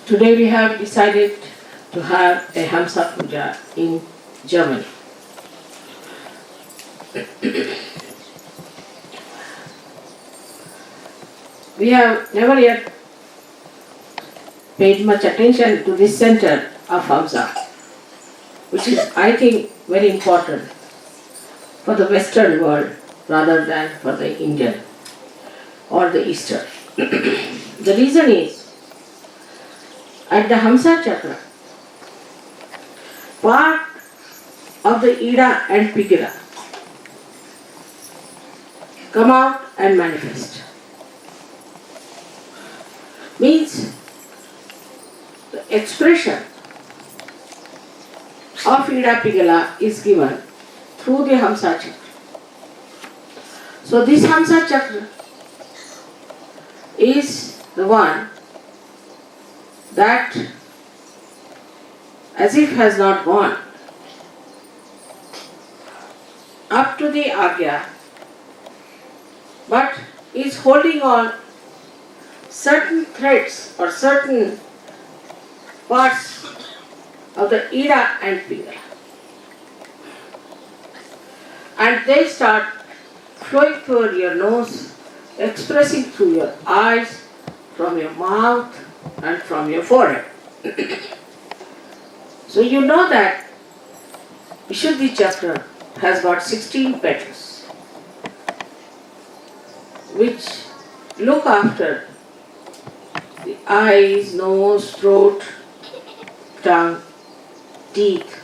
Today we have decided to have a Hamsa Puja in Germany. We have never yet paid much attention to this center of Hamsa, which is, I think, very important for the Western world rather than for the Indian or the Eastern. The reason is, at the Hamsa Chakra, part of the Ida and Pigila come out and manifest. Means the expression of Ida Pigala is given through the Hamsa Chakra. So this Hamsa Chakra is the one that as if has not gone up to the Agya, but is holding on certain threads or certain parts of the Ida and Pigala. And they start flowing through your nose, expressing through your eyes, from your mouth and from your forehead. So you know that Vishuddhi Chakra has got 16 petals which look after the eyes, nose, throat, tongue, teeth.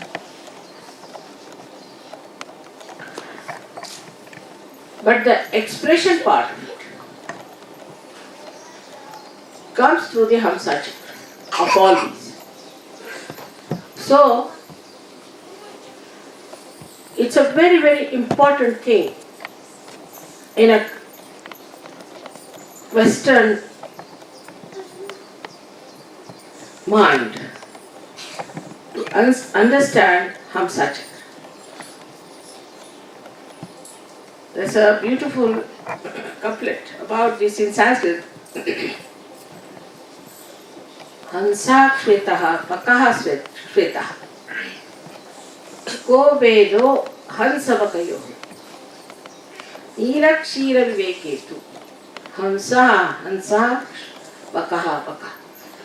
But the expression part of it comes through the Hamsa Chakra of all these. So, it's a very, very important thing in a Western mind to understand Hamsa Chakra. There's a beautiful couplet about this in Sanskrit. Hansa Shvetaha Pakaha Shvetaha Ko Vedo Hansa Vakayo Nirakshira Viveketu Hansa Hansa Vakaha Vaka.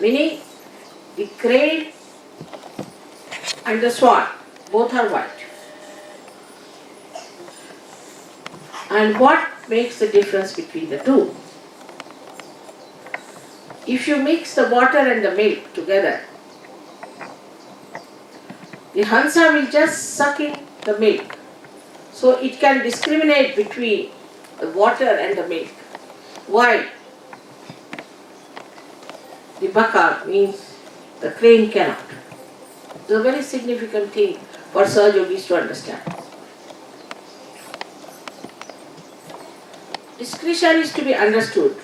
Meaning the crane and the swan, both are white. And what makes the difference between the two? If you mix the water and the milk together, the Hansa will just suck in the milk. So it can discriminate between the water and the milk. While the Baka means the crane cannot. It's a very significant thing for Sahaja Yogis to understand. Discretion is to be understood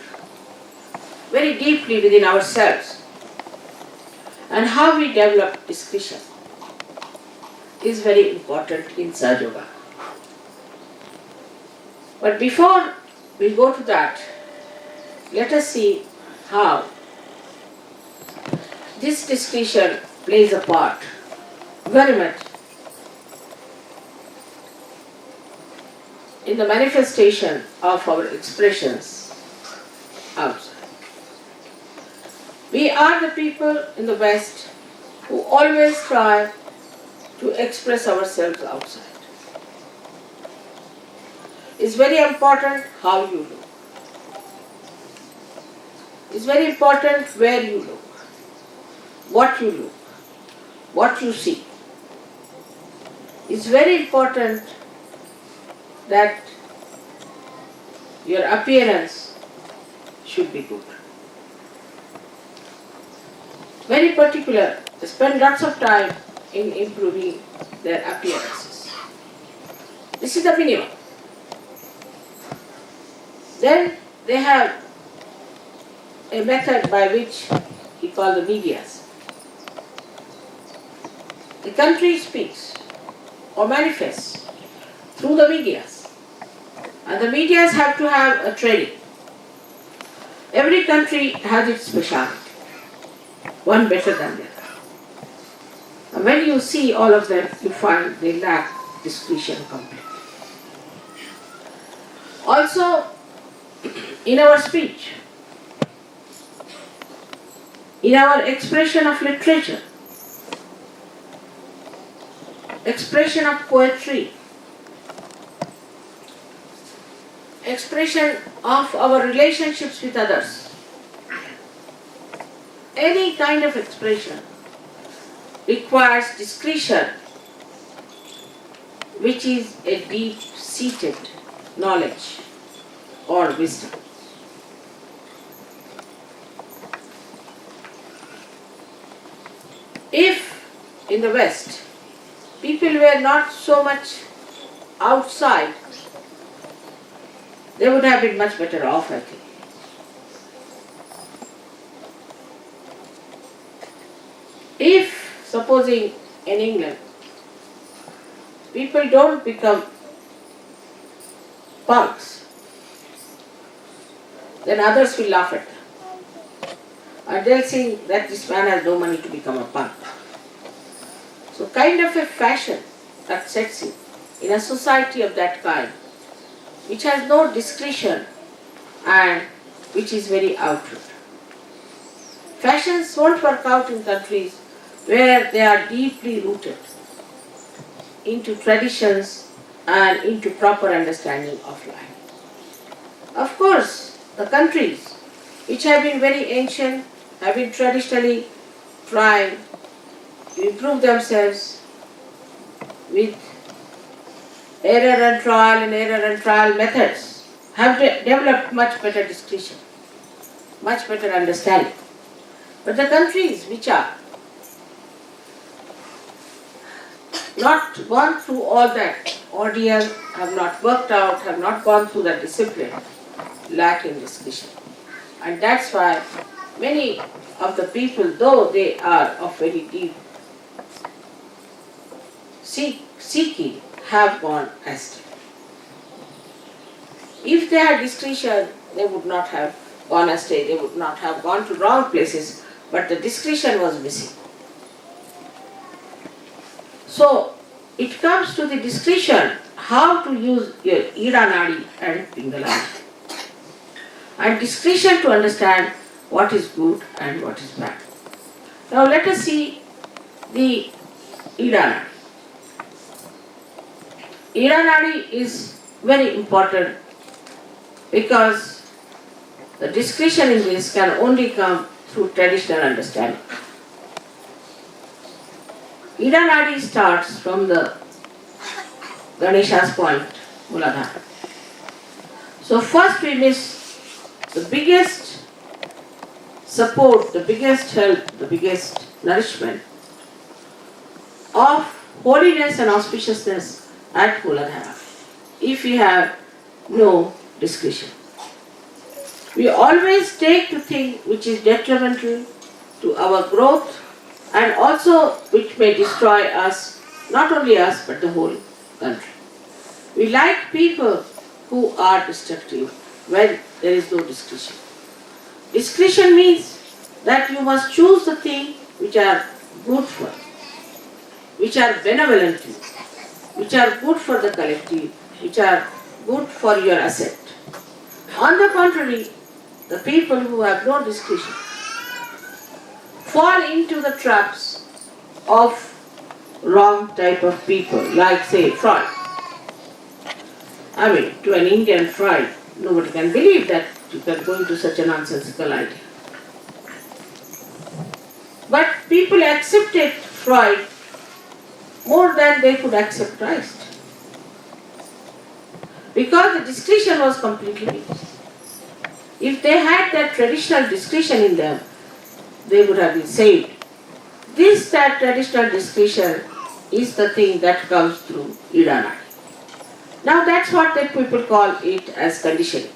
very deeply within ourselves, and how we develop discretion is very important in Sahaja Yoga. But before we go to that, let us see how this discretion plays a part very much in the manifestation of our expressions outside. We are the people in the West who always try to express ourselves outside. It's very important how you look. It's very important where you look, what you look, what you see. It's very important that your appearance should be good. Very particular, they spend lots of time in improving their appearances. This is the minimum. Then they have a method by which he called the medias. The country speaks or manifests through the medias. And the medias have to have a training. Every country has its specialty. one better than the other. And when you see all of them, you find they lack discretion completely. Also, in our speech, in our expression of literature, expression of poetry, expression of our relationships with others, any kind of expression requires discretion, which is a deep-seated knowledge or wisdom. If in the West people were not so much outside, they would have been much better off, I think. If, supposing in England, people don't become punks, then others will laugh at them. And they'll think that this man has no money to become a punk. So kind of a fashion that sets in a society of that kind, which has no discretion and which is very outward. Fashions won't work out in countries where they are deeply rooted into traditions and into proper understanding of life. Of course, the countries which have been very ancient, have been traditionally trying to improve themselves with error and trial methods, have developed much better discretion, much better understanding. But the countries which are not gone through all that ordeal, have not worked out, have not gone through that discipline, lack in discretion. And that's why many of the people, though they are of very deep seeking, have gone astray. If they had discretion, they would not have gone astray, they would not have gone to wrong places, but the discretion was missing. So, it comes to the discretion how to use your Ida Nadi and Pingaladi. And discretion to understand what is good and what is bad. Now let us see the Ida Nadi. Ida Nadi is very important because the discretion in this can only come through traditional understanding. Ida Nadi starts from the Ganesha's point, Muladhara. So first we miss the biggest support, the biggest help, the biggest nourishment of holiness and auspiciousness at Muladhara, if we have no discretion. We always take the thing which is detrimental to our growth and also which may destroy us, not only us but the whole country. We like people who are destructive when there is no discretion. Discretion means that you must choose the things which are good for you, which are benevolent to you, which are good for the collective, which are good for your asset. On the contrary, the people who have no discretion fall into the traps of wrong type of people, like say Freud. I mean, to an Indian Freud, nobody can believe that you can go into such a nonsensical idea. But people accepted Freud more than they could accept Christ. Because the discretion was completely missed. If they had that traditional discretion in them, they would have been saved. That traditional discretion is the thing that comes through Ida Nadi. Now that's what that people call it as conditioning.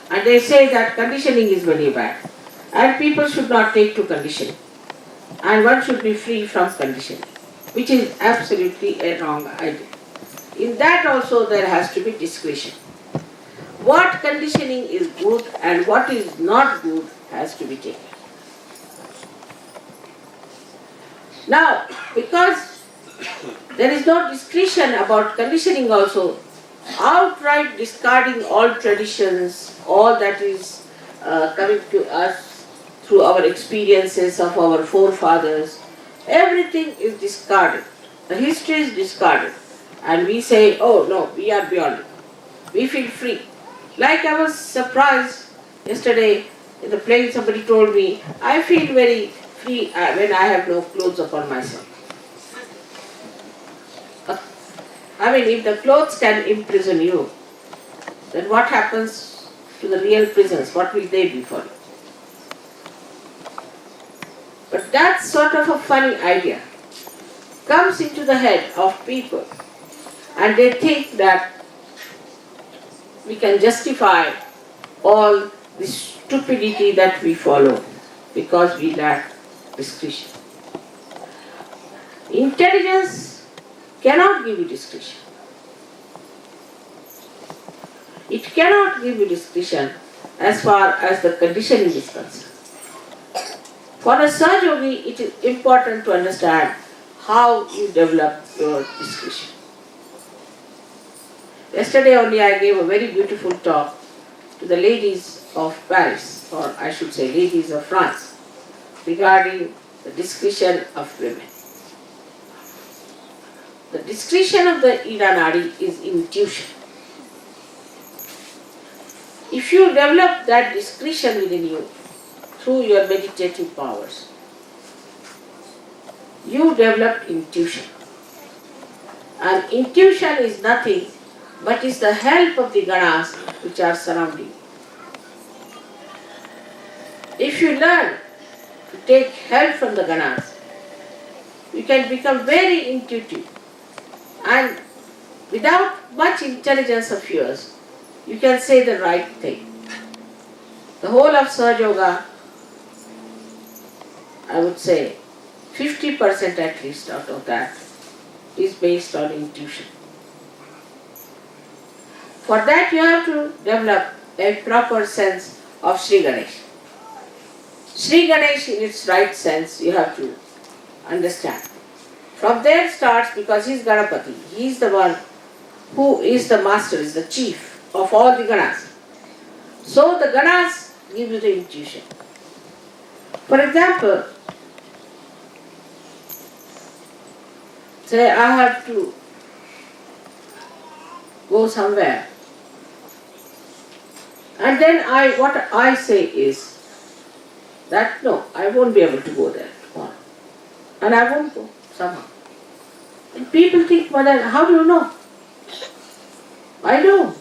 And they say that conditioning is very bad. And people should not take to conditioning. And one should be free from conditioning, which is absolutely a wrong idea. In that also there has to be discretion. What conditioning is good and what is not good has to be taken. Now, because there is no discretion about conditioning also, outright discarding all traditions, all that is coming to us through our experiences of our forefathers, everything is discarded. The history is discarded. And we say, oh no, we are beyond it. We feel free. Like I was surprised yesterday in the plane, somebody told me, I feel very free when I have no clothes upon myself. I mean, if the clothes can imprison you, then what happens to the real prisons? What will they be for you? But that sort of a funny idea comes into the head of people, and they think that we can justify all the stupidity that we follow because we lack discretion. Intelligence cannot give you discretion. It cannot give you discretion as far as the conditioning is concerned. For a Sahaja Yogi, it is important to understand how you develop your discretion. Yesterday only I gave a very beautiful talk to the ladies of Paris, or I should say ladies of France, regarding the discretion of women. The discretion of the Ida Nadi is intuition. If you develop that discretion within you through your meditative powers, you develop intuition. And intuition is nothing but is the help of the ganas which are surrounding you. If you learn to take help from the ganas, you can become very intuitive, and without much intelligence of yours, you can say the right thing. The whole of Sahaja Yoga, I would say 50% at least out of that is based on intuition. For that you have to develop a proper sense of Sri Ganesh. Sri Ganesh in its right sense you have to understand. From there starts, because he is Ganapati, he is the one who is the master, is the chief of all the ganas. So the ganas give you the intuition. For example, say I have to go somewhere, and then what I say is that no, I won't be able to go there tomorrow, and I won't go somehow. And people think, Mother, how do you know? I know,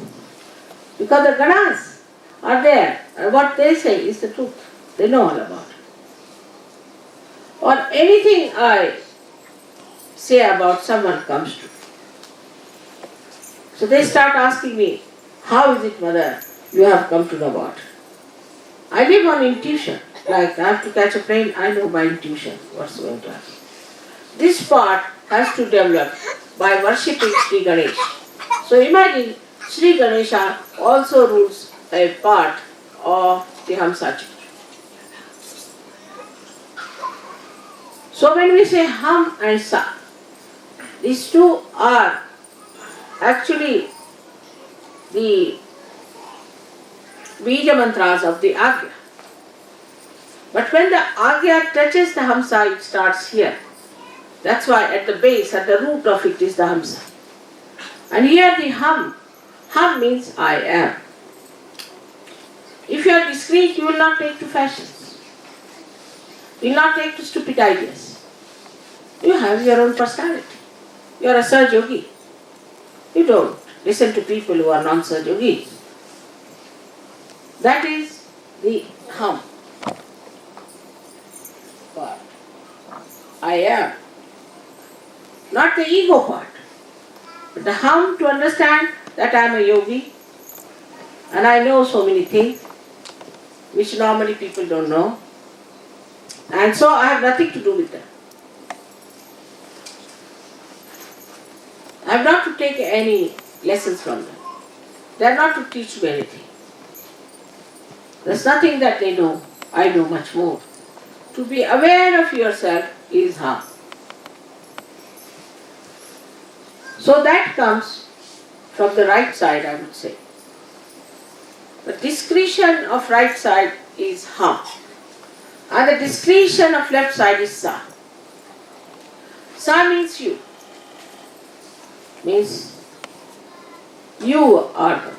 because the ganas are there, and what they say is the truth. They know all about it. Or anything I say about someone comes true. So they start asking me, how is it, Mother, you have come to know about it? I live on intuition. Like I have to catch a plane, I know by intuition what's going to happen. This part has to develop by worshipping Sri Ganesh. So imagine Sri Ganesha also rules a part of the Hamsa Puja. So when we say Ham and Sa, these two are actually the Bija mantras of the Agya. But when the Agya touches the Hamsa, it starts here. That's why at the base, at the root of it is the Hamsa. And here the Hum. Hum means I am. If you are discreet, you will not take to fashions. You will not take to stupid ideas. You have your own personality. You are a Sahaja Yogi. You don't listen to people who are non-Sahaja Yogis. That is the Hum part. I am. Not the ego part. But the Hum, to understand that I am a yogi and I know so many things which normally people don't know, and so I have nothing to do with them. I have not to take any lessons from them. They are not to teach me anything. There is nothing that they know. I know much more. To be aware of yourself is Hum. So that comes from the right side, I would say. The discretion of right side is hum, and the discretion of left side is sa. Sa means you, means you are the.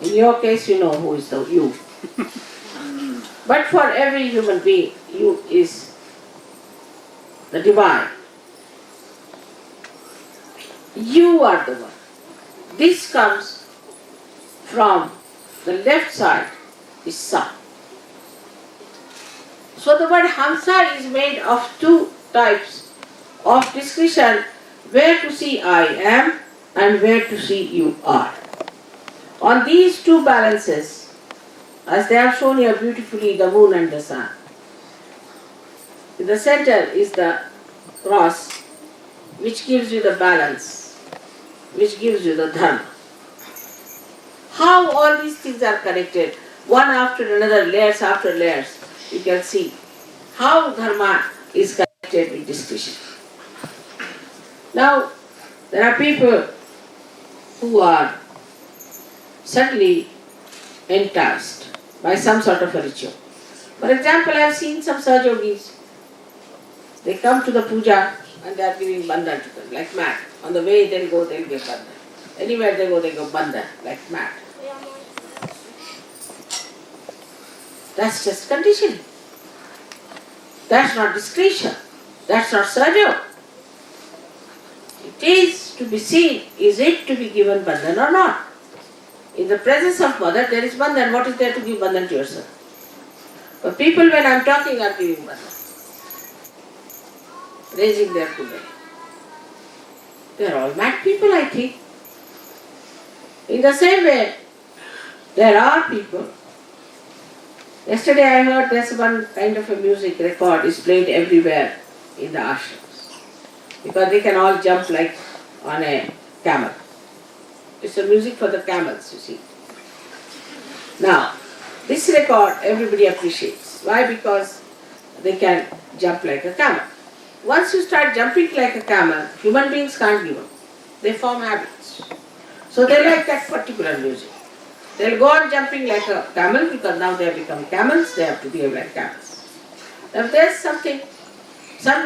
In your case, you know who is the you. But for every human being, you is the divine. You are the one. This comes from the left side, is sa. So the word Hamsa is made of two types of discretion, where to see I am and where to see you are. On these two balances, as they have shown here beautifully, the moon and the sun. In the center is the cross, which gives you the balance, which gives you the dharma. How all these things are connected, one after another, layers after layers, you can see how dharma is connected with discretion. Now, there are people who are suddenly enticed by some sort of a ritual. For example, I have seen some Sahajogis. They come to the puja and they are giving bandhan to them, like mad. On the way they'll go, they'll give bandhan. Anywhere they go bandhan, like mad. That's just conditioning. That's not discretion. That's not Sahajog. It is to be seen, is it to be given bandhan or not? In the presence of mother, there is bandhan. What is there to give bandhan to yourself? But people, when I am talking, are giving bandhan, raising their kudai. They are all mad people, I think. In the same way, there are people. Yesterday I heard there's one kind of a music record is played everywhere in the ashrams, because they can all jump like on a camel. It's a music for the camels, you see. Now, this record everybody appreciates. Why? Because they can jump like a camel. Once you start jumping like a camel, human beings can't give up. They form habits. So they like that particular music. They'll go on jumping like a camel because now they have become camels, they have to behave like camels. Now there's some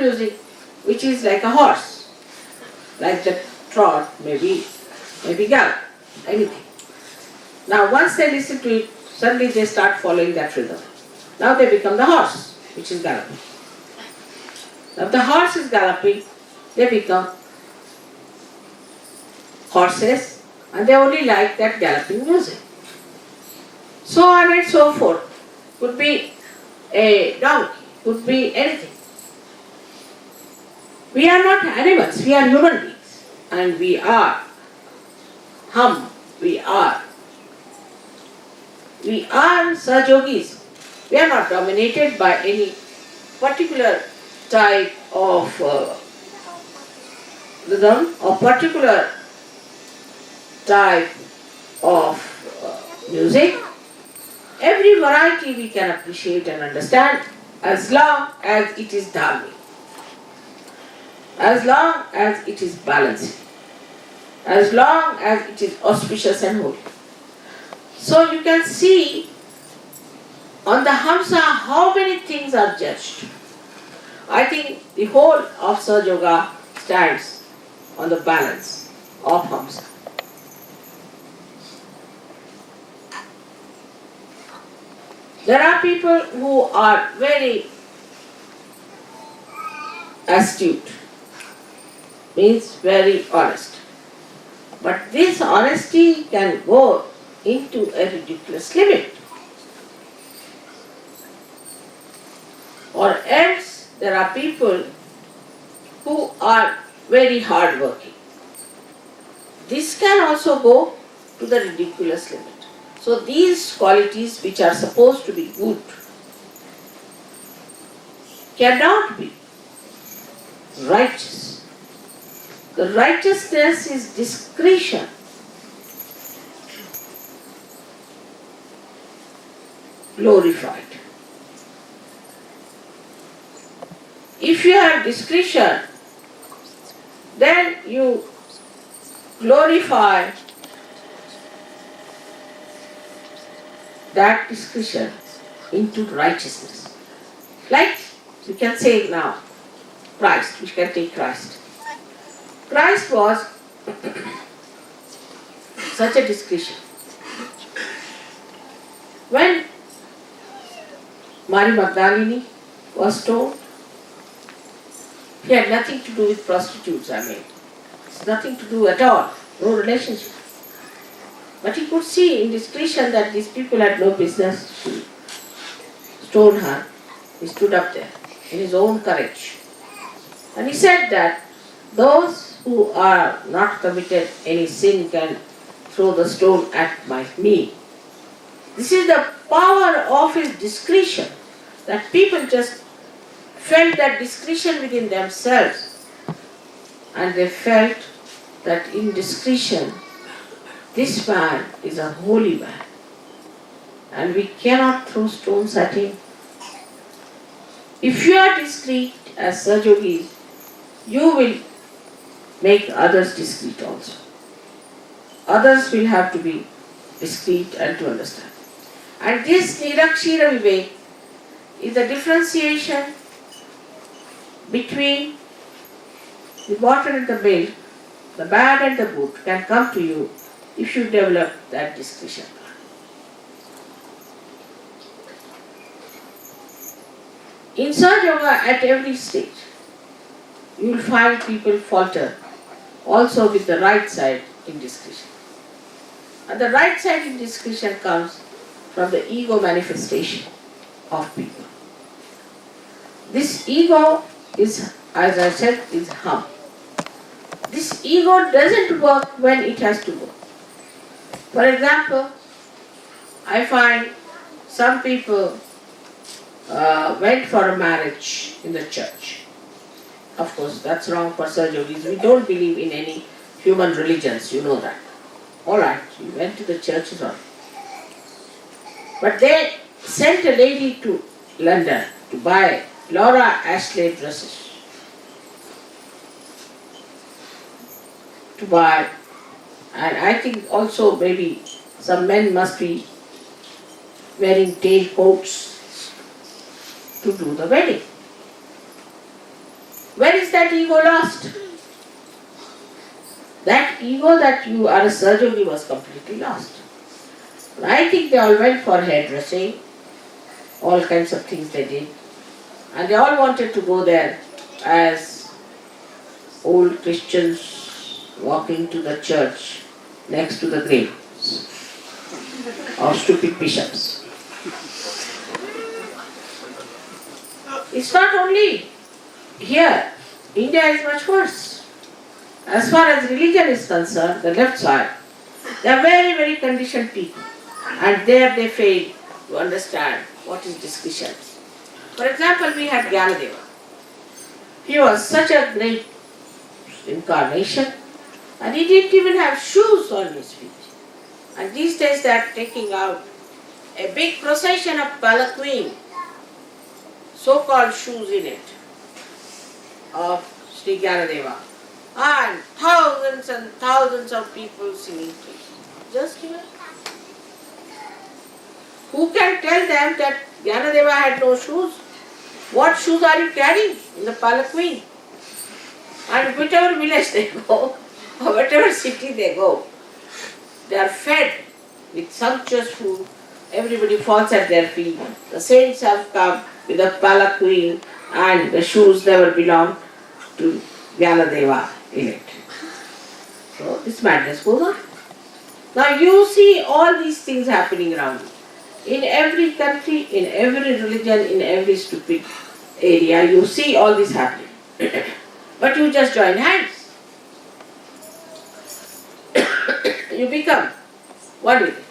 music which is like a horse, like the trot, maybe gallop, anything. Now once they listen to it, suddenly they start following that rhythm. Now they become the horse, which is galloping. Now if the horse is galloping, they become horses, and they only like that galloping music. So on and so forth. Could be a donkey, could be anything. We are not animals, we are human beings. And we are we are Sahajogis. We are not dominated by any particular type of rhythm or particular type of music. Every variety we can appreciate and understand as long as it is dharmic, as long as it is balancing, as long as it is auspicious and holy. So you can see on the Hamsa how many things are judged. I think the whole of Sahaja Yoga stands on the balance of Hamsa. There are people who are very astute, means very honest. But this honesty can go into a ridiculous limit. Or else there are people who are very hardworking. This can also go to the ridiculous limit. So these qualities which are supposed to be good cannot be righteous. The righteousness is discretion. Glorified. If you have discretion, then you glorify that discretion into righteousness. Like we can say now, Christ, we can take Christ. Christ was such a discretion. When Mary Magdalene was stoned, he had nothing to do with prostitutes, It's nothing to do at all, no relationship. But he could see in discretion that these people had no business to stone her. He stood up there in his own courage. And he said that those who are not committed any sin can throw the stone at me. This is the power of his discretion, that people just felt that discretion within themselves, and they felt that in discretion, this man is a holy man, and we cannot throw stones at him. If you are discreet as Sir Yogi is, you will make others discreet also. Others will have to be discreet and to understand. And this Nirakshira Vivek is the differentiation between the water and the milk, the bad and the good can come to you if you develop that discretion. In Sahaja Yoga, at every stage, you will find people falter also with the right side in discretion. And the right side in discretion comes from the ego manifestation of people. This ego is, as I said, is hum. This ego doesn't work when it has to work. For example, I find some people went for a marriage in the church. Of course, that's wrong for Sir Yogis. We don't believe in any human religions, you know that. Alright, we went to the church is all. But they sent a lady to London to buy Laura Ashley dresses. To buy, and I think also maybe some men must be wearing tail coats to do the wedding. Where is that ego lost? That ego that you are a Sir Yogi was completely lost. And I think they all went for hairdressing, all kinds of things they did. And they all wanted to go there as old Christians walking to the church next to the graves of stupid bishops. It's not only here. India is much worse. As far as religion is concerned, the left side, they are very, very conditioned people. And there they fail to understand what is discretion. For example, we had Gyanadeva. He was such a great incarnation, and he didn't even have shoes on his feet. And these days they are taking out a big procession of palanquin, so-called shoes in it, of Sri Gyanadeva. And thousands of people singing praise. Just here. Who can tell them that Gyanadeva had no shoes? What shoes are you carrying in the palanquin? And whichever village they go, or whatever city they go, they are fed with sumptuous food. Everybody falls at their feet. The saints have come with a palanquin, and the shoes never belong to Gyanadeva in it. So this madness goes on. Now you see all these things happening around you. In every country, in every religion, in every stupid area, you see all this happening. But you just join hands. You become one with it.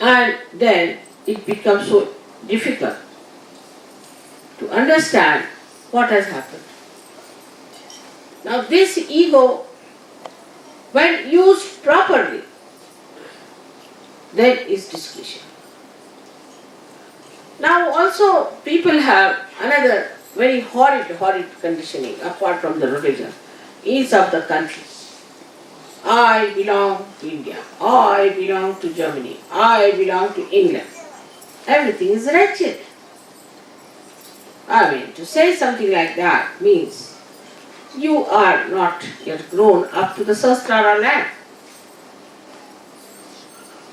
And then it becomes so difficult to understand what has happened. Now this ego, when used properly, then is discretion. Now also people have another very horrid conditioning apart from the religion is of the country. I belong to India, I belong to Germany, I belong to England. Everything is wretched. I mean, to say something like that means you are not yet grown up to the Sahasrara land.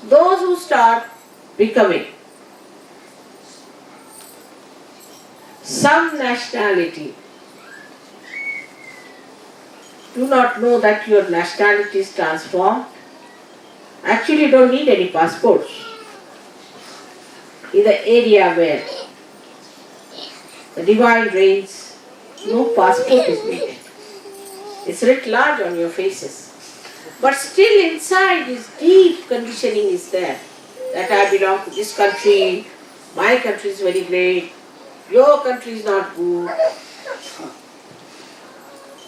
Those who start becoming some nationality do not know that your nationality is transformed. Actually, don't need any passports. In the area where the divine reigns, no passport is needed. It's writ large on your faces. But still inside this deep conditioning is there. That I belong to this country, my country is very great, your country is not good.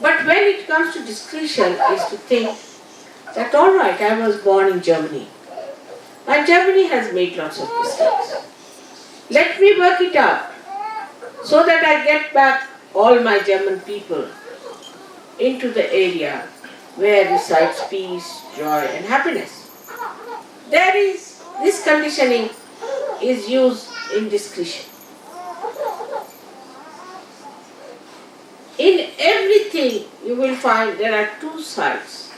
But when it comes to discretion is to think that alright, I was born in Germany. And Germany has made lots of mistakes. Let me work it out so that I get back all my German people into the area where resides peace, joy and happiness. There is, this conditioning is used in discretion. In everything you will find there are two sides.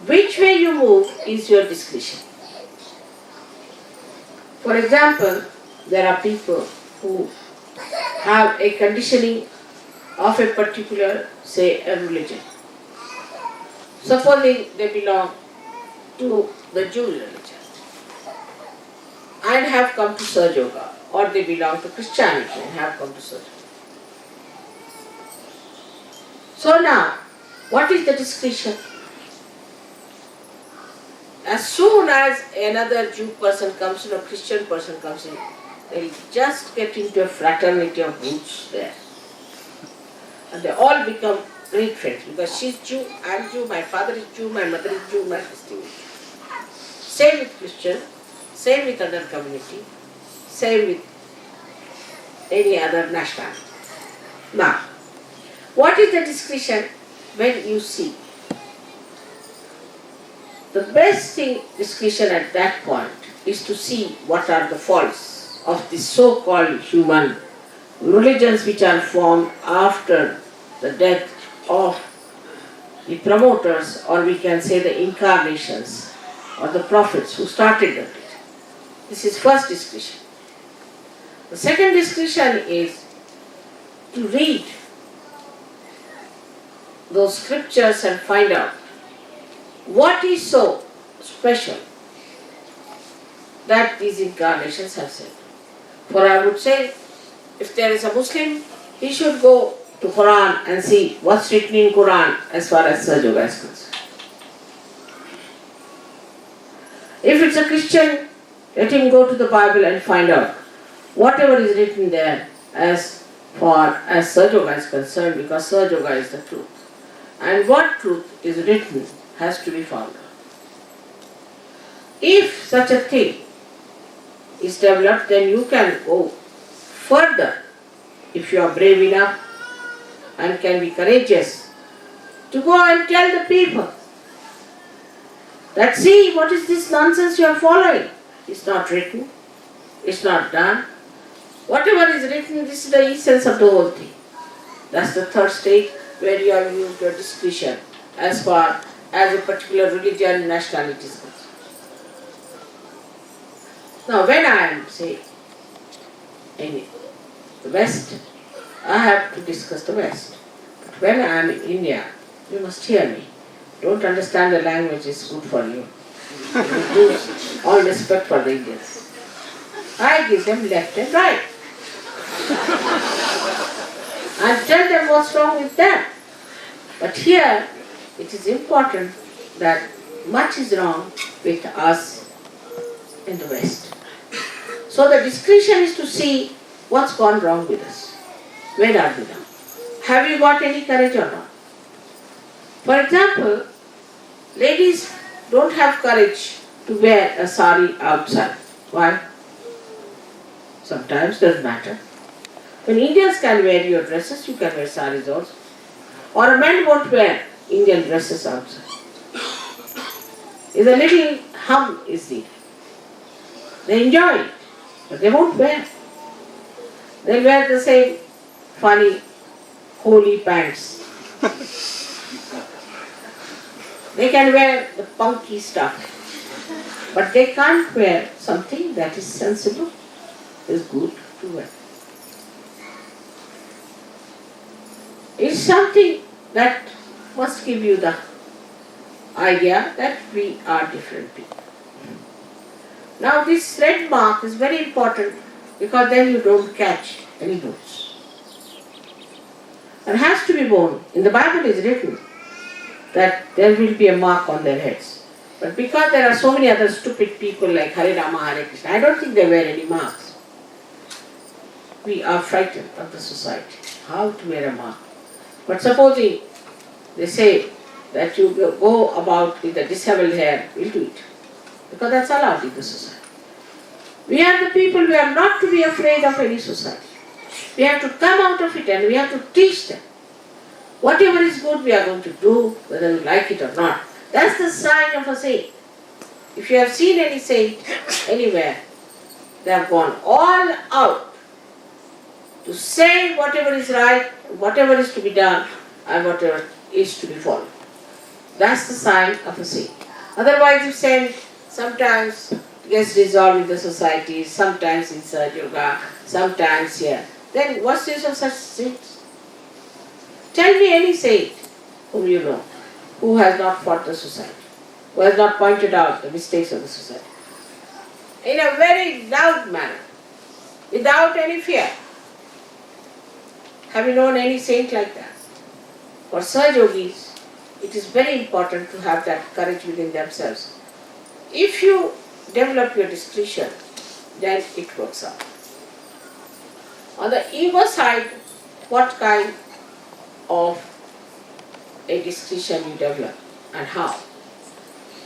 Which way you move is your discretion. For example, there are people who have a conditioning of a particular, say, a religion. Supposing they belong to the Jewish religion and have come to Sahaja Yoga, or they belong to Christianity and have come to Sahaja Yoga. So now, what is the discretion? As soon as another Jew person comes in or Christian person comes in, they'll just get into a fraternity of roots there. And they all become great friends because she's Jew, I'm Jew, my father is Jew, my mother is Jew, my sister is Jew. Same with Christian, same with other community, same with any other nationality. Now, what is the discretion when you see? The best thing, discretion at that point, is to see what are the faults of the so-called human religions which are formed after the death of the promoters, or we can say the incarnations or the prophets who started the religion. This is first discretion. The second discretion is to read those scriptures and find out what is so special that these incarnations have said. For I would say, if there is a Muslim, he should go to Quran and see what's written in Quran as far as Sahaja Yoga is concerned. If it's a Christian, let him go to the Bible and find out whatever is written there as far as Sahaja Yoga is concerned, because Sahaja Yoga is the truth. And what truth is written has to be found out. If such a thing is developed, then you can go further if you are brave enough and can be courageous to go and tell the people that, see, what is this nonsense you are following? It's not written, it's not done. Whatever is written, this is the essence of the whole thing. That's the third stage where you have used your discretion as far as a particular religion and nationality is concerned. Now when I am, say, in the West, I have to discuss the West. But when I am in India, you must hear me. Don't understand the language is good for you. You lose all respect for the Indians. I give them left and right. And tell them what's wrong with them. But here, it is important that much is wrong with us in the West. So the discretion is to see what's gone wrong with us. Where are we now? Have you got any courage or not? For example, ladies don't have courage to wear a sari outside. Why? Sometimes doesn't matter. When Indians can wear your dresses, you can wear saris also. Or a man won't wear Indian dresses outside. Is a little hum is needed. They enjoy it, but they won't wear. They'll wear the same funny, holy pants. They can wear the punky stuff, but they can't wear something that is sensible, is good to wear. It's something that must give you the idea that we are different people. Now this red mark is very important because then you don't catch any boats. It has to be borne. In the Bible it is written that there will be a mark on their heads. But because there are so many other stupid people like Hare Rama, Hare Krishna, I don't think they wear any marks. We are frightened of the society. How to wear a mark? But supposing they say that you go about with the disheveled hair, we'll do it. Because that's allowed in the society. We are the people, we are not to be afraid of any society. We have to come out of it and we have to teach them. Whatever is good we are going to do, whether you like it or not. That's the sign of a saint. If you have seen any saint anywhere, they have gone all out to say whatever is right, whatever is to be done, and whatever is to be followed. That's the sign of a saint. Otherwise, if saint sometimes gets dissolved in the society, sometimes inside yoga, sometimes here, then what's the use of such saints? Tell me any saint whom you know who has not fought the society, who has not pointed out the mistakes of the society. In a very loud manner, without any fear. Have you known any saint like that? For Saj Yogis, it is very important to have that courage within themselves. If you develop your discretion, then it works out. On the ego side, what kind of a discretion you develop and how?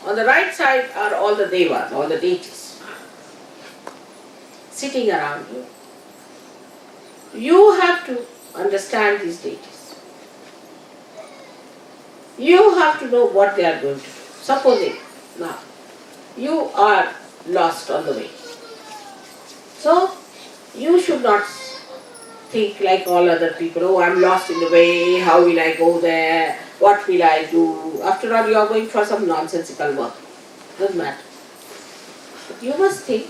On the right side are all the devas, all the deities sitting around you. You have to understand these deities. You have to know what they are going to do. Supposing now you are lost on the way. So you should not think like all other people, oh, I'm lost in the way, how will I go there, what will I do? After all, you are going for some nonsensical work. Doesn't matter. But you must think,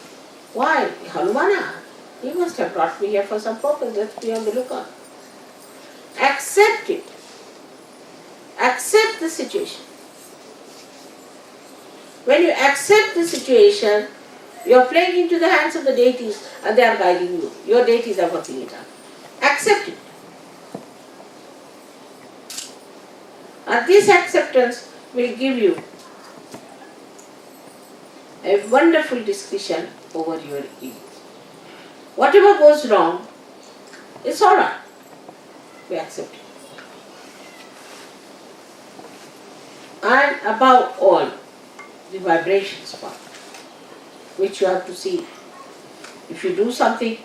why? Hanumana, he must have brought me here for some purpose. Let's be on the lookout. Accept it. Accept the situation. When you accept the situation, you are playing into the hands of the deities and they are guiding you. Your deities are working it out. Accept it. And this acceptance will give you a wonderful discretion over your ego. Whatever goes wrong, it's alright. We accept it. And above all, the vibrations part, which you have to see. If you do something,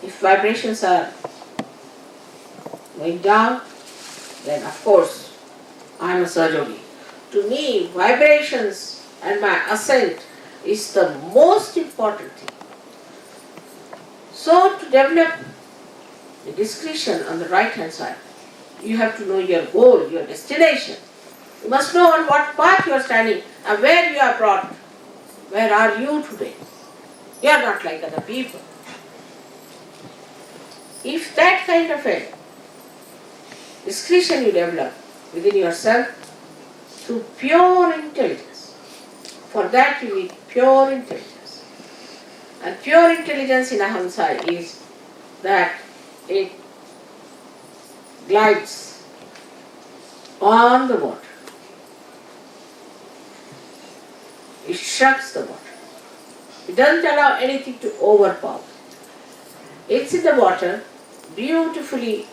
if vibrations are going down, then of course I am a Sahaja. To me, vibrations and my ascent is the most important thing. So to develop the discretion on the right hand side, you have to know your goal, your destination. You must know on what path you are standing and where you are brought. Where are you today? You are not like other people. If that kind of a discretion you develop within yourself through pure intelligence, for that you need pure intelligence. And pure intelligence in Hamsa is that it glides on the water. It shrugs the water. It doesn't allow anything to overpower. It's in the water, beautifully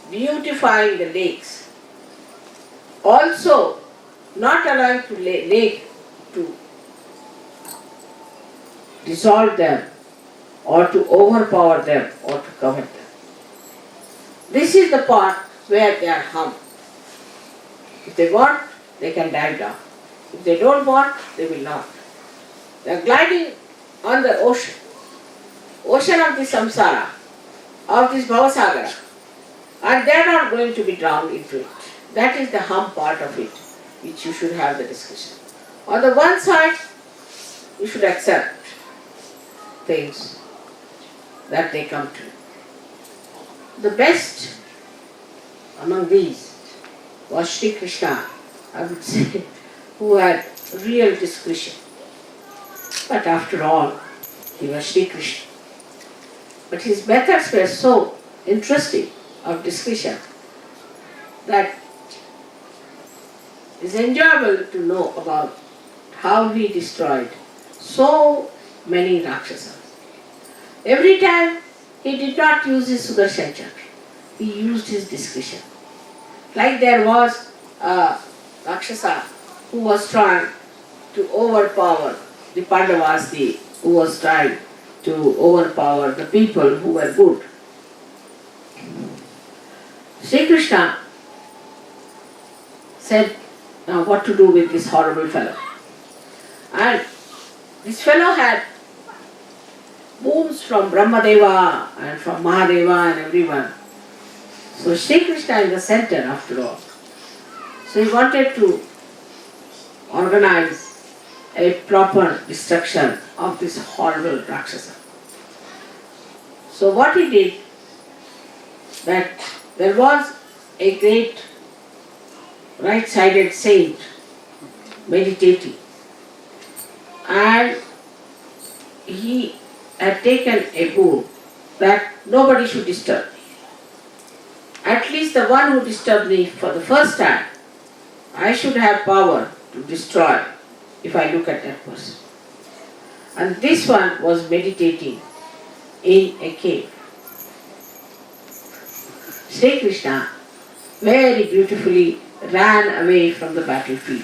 beautifying the lakes. Also, not allowing the lake to dissolve them or to overpower them or to covet them. This is the part where they are hum. If they want, they can dive down. If they don't want, they will not. They are gliding on the ocean of the samsara, of this bhavasagara, and they are not going to be drowned into it. That is the hum part of it, which you should have the discussion. On the one side, you should accept things that they come to. The best among these was Sri Krishna, I would say, who had real discretion. But after all, he was Sri Krishna. But his methods were so interesting of discretion that it's enjoyable to know about how he destroyed so many Rakshasas. Every time he did not use his Sudarshan chakra, he used his discretion. Like there was a Rakshasa who was trying to overpower the Pandavas, who was trying to overpower the people who were good. Sri Krishna said, now what to do with this horrible fellow? And this fellow had boons from Brahmadeva and from Mahadeva and everyone. So Sri Krishna is the center after all. So he wanted to organize a proper destruction of this horrible Rakshasa. So what he did, that there was a great right-sided saint meditating, and he had taken a vow that nobody should disturb me. At least the one who disturbed me for the first time, I should have power to destroy if I look at that person. And this one was meditating in a cave. Sri Krishna very beautifully ran away from the battlefield.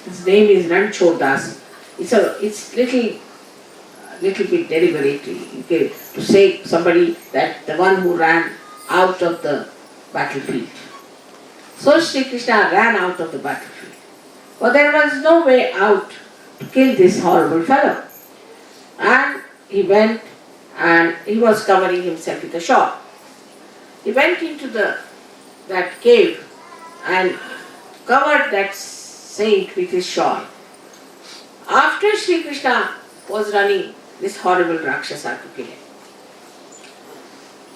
His name is Ranchodas. It's little bit deliberately to say somebody that the one who ran out of the battlefield. So Sri Krishna ran out of the battlefield. But there was no way out to kill this horrible fellow. And he went and he was covering himself with a shawl. He went into that cave and covered that saint with his shawl. After Sri Krishna was running this horrible Rakshasa to kill him,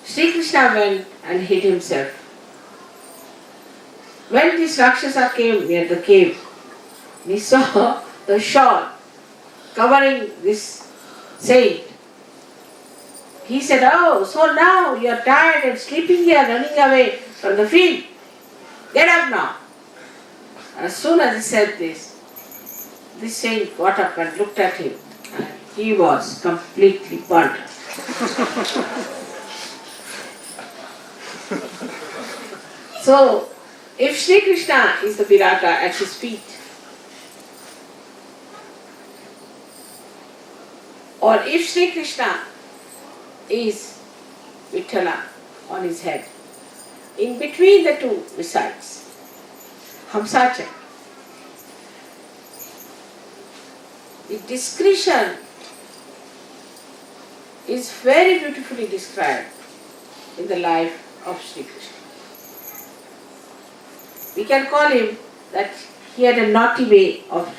Sri Krishna went and hid himself. When this Rakshasa came near the cave, he saw the shawl covering this saint. He said, "Oh, so now you are tired and sleeping here, running away from the field. Get up now." As soon as he said this saint got up and looked at him, and he was completely burnt. So, if Sri Krishna is the Virata at his feet, or if Sri Krishna is Vitthala on his head, in between the two resides Hamsa Puja. The discretion is very beautifully described in the life of Sri Krishna. We can call him that he had a naughty way of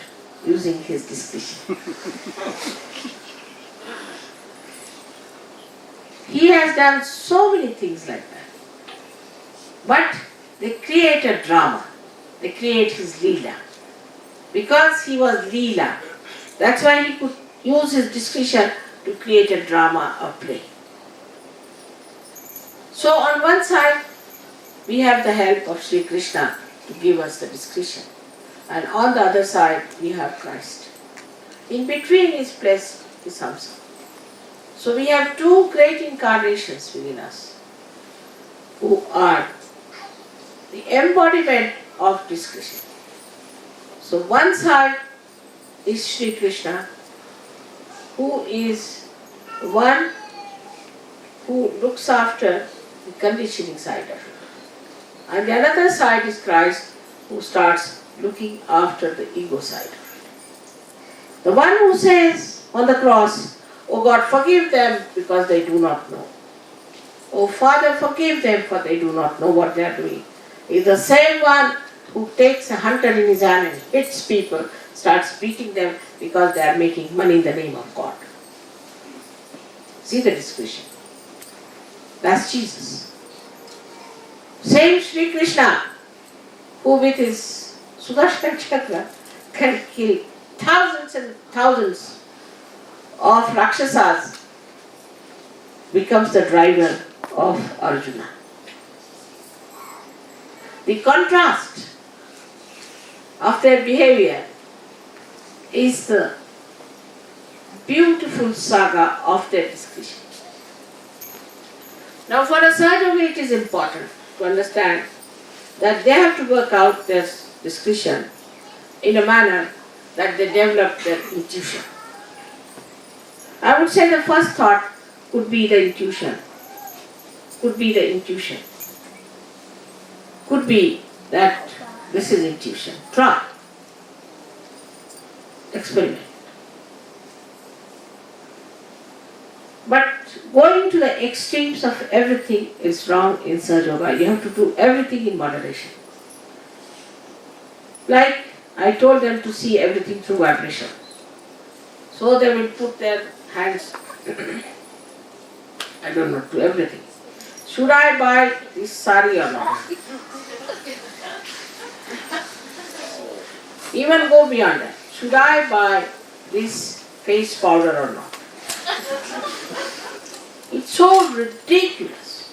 using his discretion. He has done so many things like that. But they create a drama. They create his Leela. Because he was Leela, that's why he could use his discretion to create a drama or play. So on one side, we have the help of Sri Krishna to give us the discretion. And on the other side, we have Christ. In between is placed is Hamsa. So we have two great incarnations within us who are the embodiment of discretion. So one side is Sri Krishna, who is one who looks after the conditioning side of it. And the other side is Christ, who starts looking after the ego side of it. The one who says on the cross, "Oh God, forgive them because they do not know. Oh Father, forgive them for they do not know what they are doing," is the same one who takes a hunter in his hand and hits people, starts beating them because they are making money in the name of God. See the discussion. That's Jesus. Same Sri Krishna, who with his Sudarshan Chakra can kill thousands and thousands of Rakshasas, becomes the driver of Arjuna. The contrast of their behavior is the beautiful saga of their discussion. Now for a Sahaja it is important to understand that they have to work out their discussion in a manner that they develop their intuition. I would say the first thought could be the intuition. Could be that this is intuition. Try. Experiment. But going to the extremes of everything is wrong in Sahaja Yoga. You have to do everything in moderation. Like I told them to see everything through vibration. So they will put their hands, I don't know, to everything. Should I buy this sari or not? Even go beyond that. Should I buy this face powder or not? It's so ridiculous.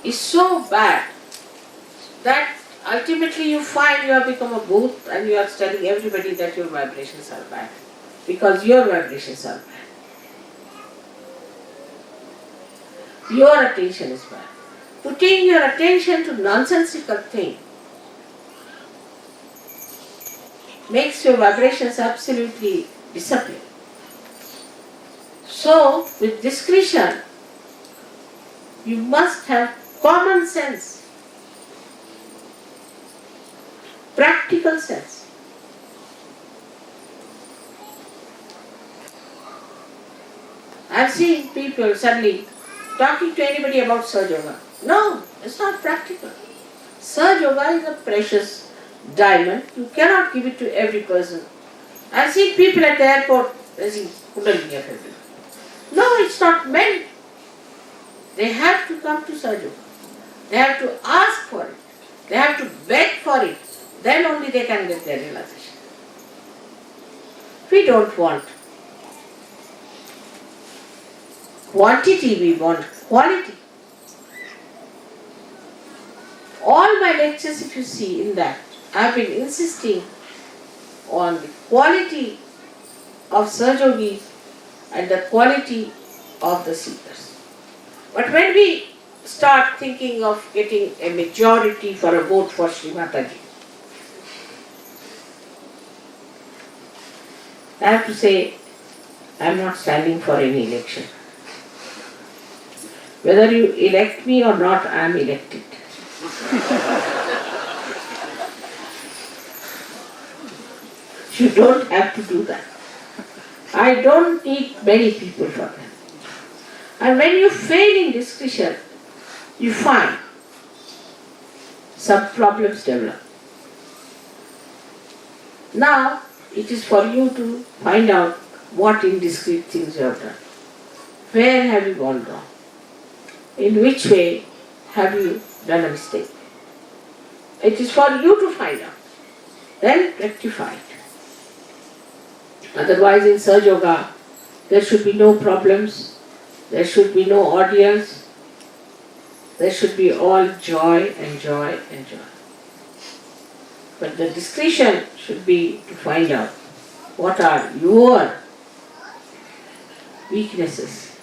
It's so bad that ultimately you find you have become a booth and you are telling everybody that your vibrations are bad. Because your vibrations are bad. Your attention is bad. Putting your attention to nonsensical thing makes your vibrations absolutely disappear. So, with discretion, you must have common sense, practical sense. I've seen people suddenly talking to anybody about Sahaja Yoga. No, it's not practical. Sahaja Yoga is a precious diamond. You cannot give it to every person. I've seen people at the airport raising Kundalini of everything. No, it's not meant. They have to come to Sahaja Yoga. They have to ask for it. They have to beg for it. Then only they can get their realization. We don't want quantity, we want quality. All my lectures, if you see in that, I have been insisting on the quality of Sahajogis and the quality of the seekers. But when we start thinking of getting a majority for a vote for Sri Mataji, I have to say, I am not standing for any election. Whether you elect me or not, I am elected. You don't have to do that. I don't need many people for that. And when you fail in discussion, you find some problems develop. Now, it is for you to find out what indiscreet things you have done. Where have you gone wrong? In which way have you done a mistake? It is for you to find out. Then rectify it. Otherwise in Sahaja Yoga, there should be no problems, there should be no audience, there should be all joy and joy and joy. But the discretion should be to find out what are your weaknesses,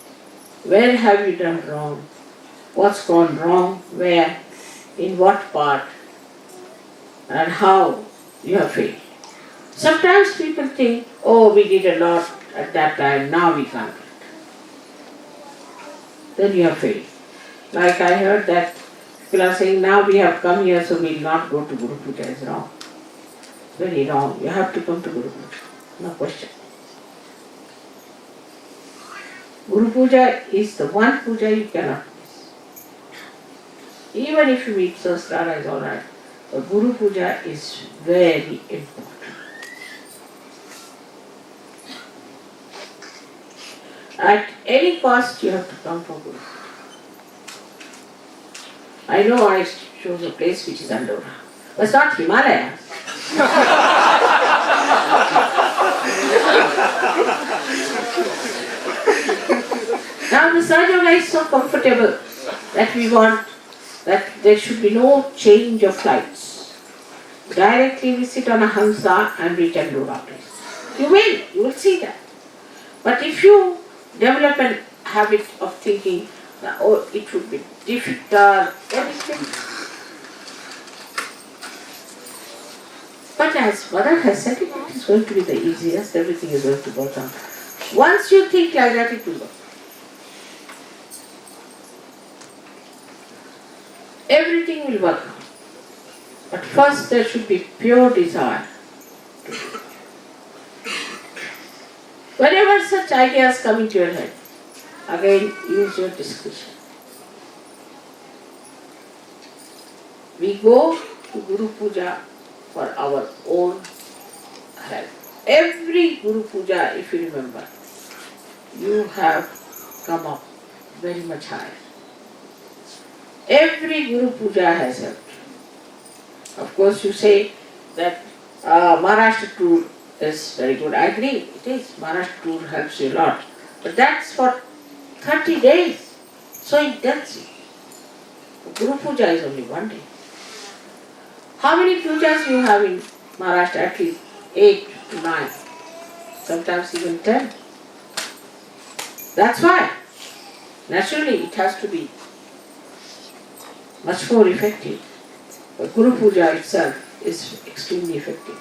where have you done wrong, what's gone wrong, where, in what part, and how you have failed. Sometimes people think, oh, we did a lot at that time, now we can't. then you have failed. Like I heard that people are saying, now we have come here so we will not go to Guru Puja. It's wrong. Very wrong. You have to come to Guru Puja. No question. Guru Puja is the one puja you cannot miss. Even if you meet Sahasrara is alright, but Guru Puja is very important. At any cost you have to come for Guru Puja. I know I chose a place which is Andorra. But it's not Himalaya. Now the Sahaja Yoga is so comfortable that we want that there should be no change of flights. Directly we sit on a Hamsa and reach Andorra place. You will see that. But if you develop a habit of thinking, oh, it would be difficult, everything. But as Mother has said, it is going to be the easiest, everything is going to work out. Once you think like that, it will work. Everything will work out. But first there should be pure desire. Whenever such ideas come into your head, again use your discretion. We go to Guru Puja for our own health. Every Guru Puja, if you remember, you have come up very much higher. Every Guru Puja has helped. Of course, you say that Maharashtra tour is very good. I agree, it is. Maharashtra tour helps you a lot. But that's for 30 days. So intensive. Guru Puja is only one day. How many pujas you have in Maharashtra? At least 8 to 9. Sometimes even 10. That's why. Naturally, it has to be much more effective. But Guru Puja itself is extremely effective.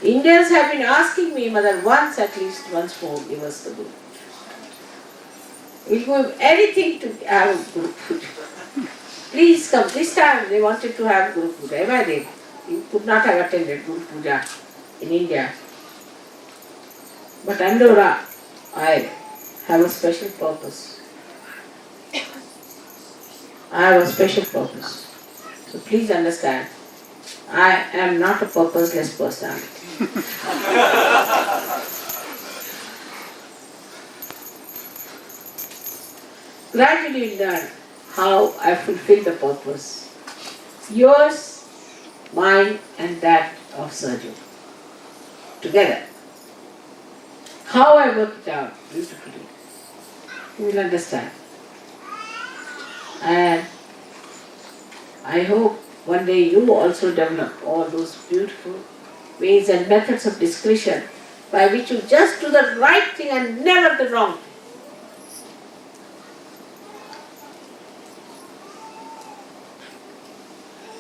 Indians have been asking me, Mother, at least once more, give us the Guru Puja. We'll give anything to have a Guru Puja. Please come. This time they wanted to have Guru Puja. Imagine, you could not have attended Guru Puja in India. But Andorra, I have a special purpose. I have a special purpose. So please understand, I am not a purposeless personality. Gradually you learn how I fulfill the purpose. Yours, mine and that of Sergio. Together. How I work it out beautifully. You will understand. And I hope one day you also develop all those beautiful ways and methods of discretion by which you just do the right thing and never the wrong thing.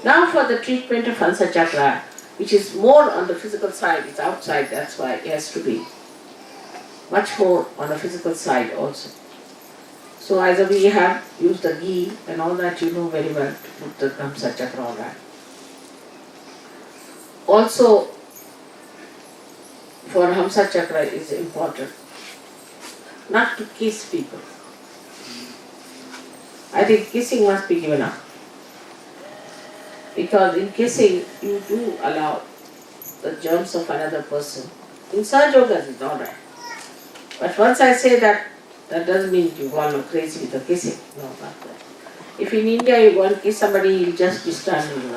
Now for the treatment of Hamsa Chakra, which is more on the physical side, it's outside, that's why it has to be much more on the physical side also. So as we have used the ghee and all that, you know very well to put the Hamsa Chakra on that. Also, for Hamsa Chakra is important not to kiss people. I think kissing must be given up. Because in kissing, you do allow the germs of another person. In Sahaja Yoga, it's alright. But once I say that, that doesn't mean you go all crazy with the kissing. No, not that. If in India you go and kiss somebody, he'll just be standing.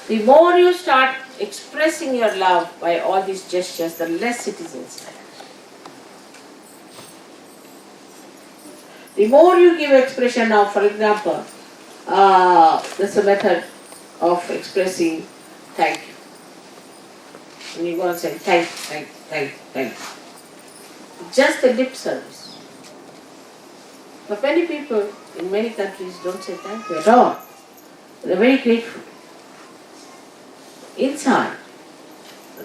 The more you start expressing your love by all these gestures, the less it is inside. The more you give expression now, for example, there's a method of expressing thank you. And you go and say thank you. Just a lip service. But many people in many countries don't say thank you at all. They're very grateful. Inside,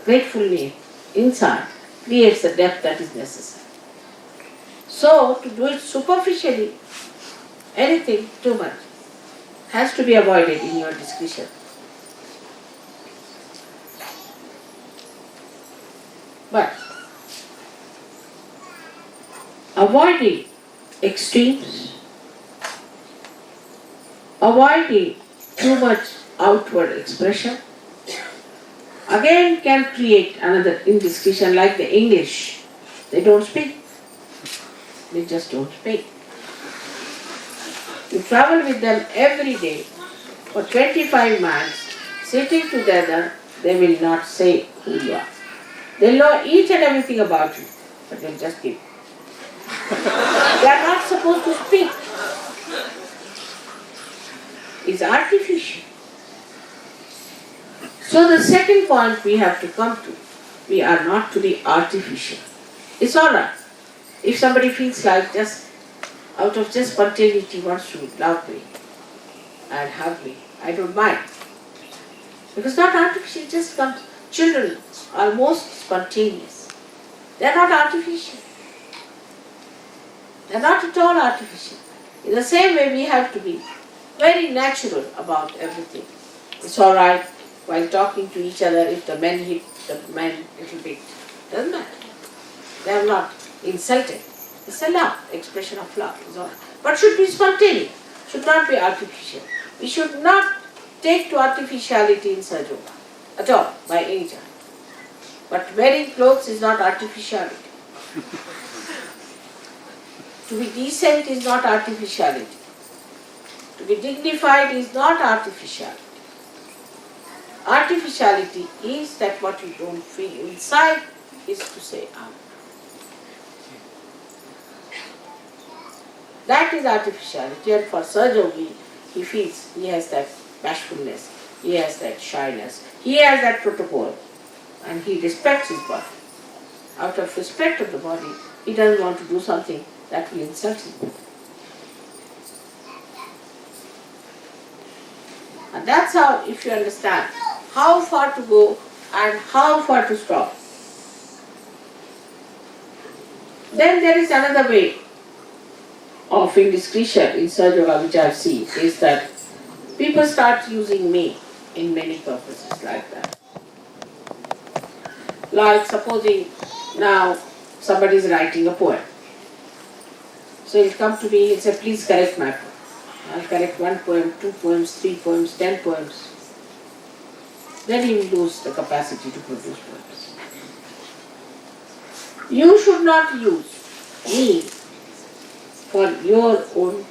gratefully inside, creates the depth that is necessary. So, to do it superficially, anything too much has to be avoided in your discussion. But avoiding extremes, avoiding too much outward expression, again can create another indiscretion, like the English. They don't speak. They just don't speak. You travel with them every day for 25 miles, sitting together, they will not say who you are. They'll know each and everything about you, but they'll just keep. They are not supposed to speak. It's artificial. So the second point we have to come to, we are not to be artificial. It's alright. If somebody feels like just out of just spontaneity wants to love me and hug me, I don't mind. Because not artificial, it just comes. Children are most spontaneous. They are not artificial. They are not at all artificial. In the same way, we have to be very natural about everything. It's alright while talking to each other if the men hit the man a little bit. Doesn't matter. They are not insulted. It's a love, expression of love. Is all. But should be spontaneous, should not be artificial. We should not take to artificiality in Sajoga at all, by any chance. But wearing clothes is not artificiality. To be decent is not artificiality. To be dignified is not artificiality. Artificiality is that what you don't feel inside is to say out. That is artificiality, and for Sajogi, he feels he has that bashfulness, he has that shyness, he has that protocol, and he respects his body. Out of respect of the body, he doesn't want to do something that will insult him. And that's how, if you understand how far to go and how far to stop. Then there is another way of indiscretion in Sajoga which I have seen, is that people start using me in many purposes like that. Like supposing now somebody is writing a poem. So he'll come to me and say, please correct my poem. I'll correct 1 poem, 2 poems, 3 poems, 10 poems. Then he will lose the capacity to produce poems. You should not use me for your own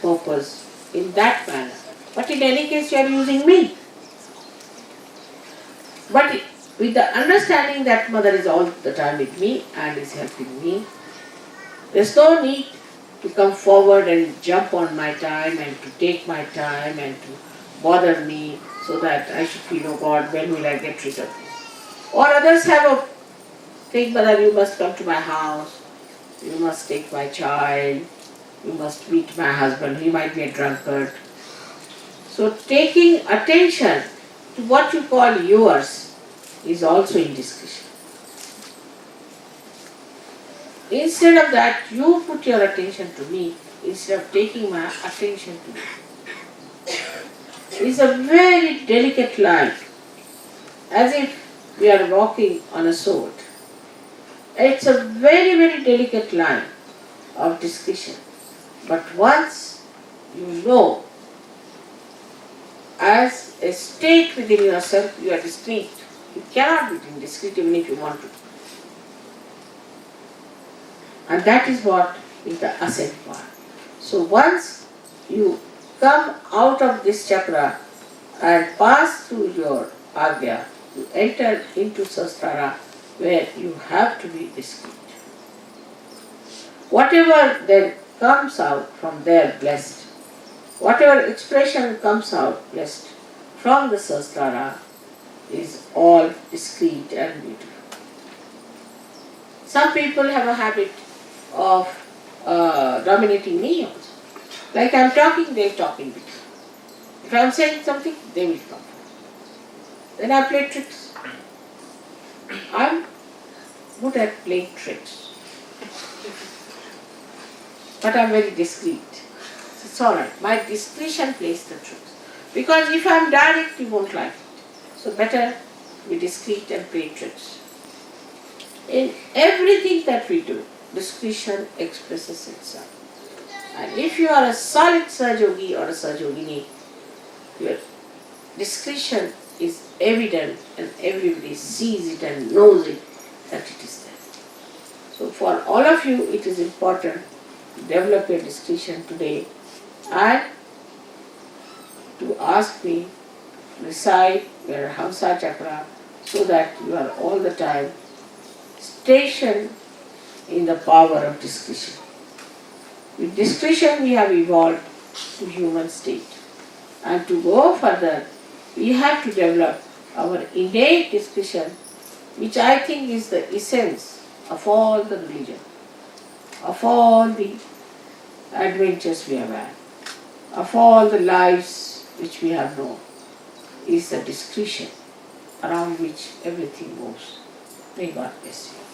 purpose in that manner. But in any case, you are using me. But with the understanding that Mother is all the time with me and is helping me, there's no need to come forward and jump on my time and to take my time and to bother me so that I should feel, oh God, when will I get rid of this? Or others have a thing, Mother, you must come to my house, you must take my child, you must meet my husband, he might be a drunkard. So taking attention to what you call yours is also indiscretion. Instead of that, you put your attention to me instead of taking my attention to you. It's a very delicate line, as if we are walking on a sword. It's a very, very delicate line of discretion. But once you know, as a state within yourself, you are discreet. You cannot be indiscreet even if you want to. And that is what is the ascent part. So once you come out of this chakra and pass through your agya, you enter into sastara where you have to be discreet. Whatever then comes out from there blessed, whatever expression comes out blessed from the sastara is all discreet and beautiful. Some people have a habit of dominating me also. Like I am talking, they are talking with me. If I am saying something, they will come. Then I play tricks. I am good at playing tricks. But I'm very discreet. It's alright. My discretion plays the tricks. Because if I'm direct, you won't like it. So better be discreet and play tricks. In everything that we do, discretion expresses itself. And if you are a solid Sahajogi or a Sahajogini, your discretion is evident and everybody sees it and knows it that it is there. So for all of you, it is important to develop your discretion today and to ask me to recite your Hamsa Chakra so that you are all the time stationed in the power of discretion. With discretion we have evolved to human state. And to go further, we have to develop our innate discretion, which I think is the essence of all the religion, of all the adventures we have had, of all the lives which we have known, is the discretion around which everything moves. May God bless you.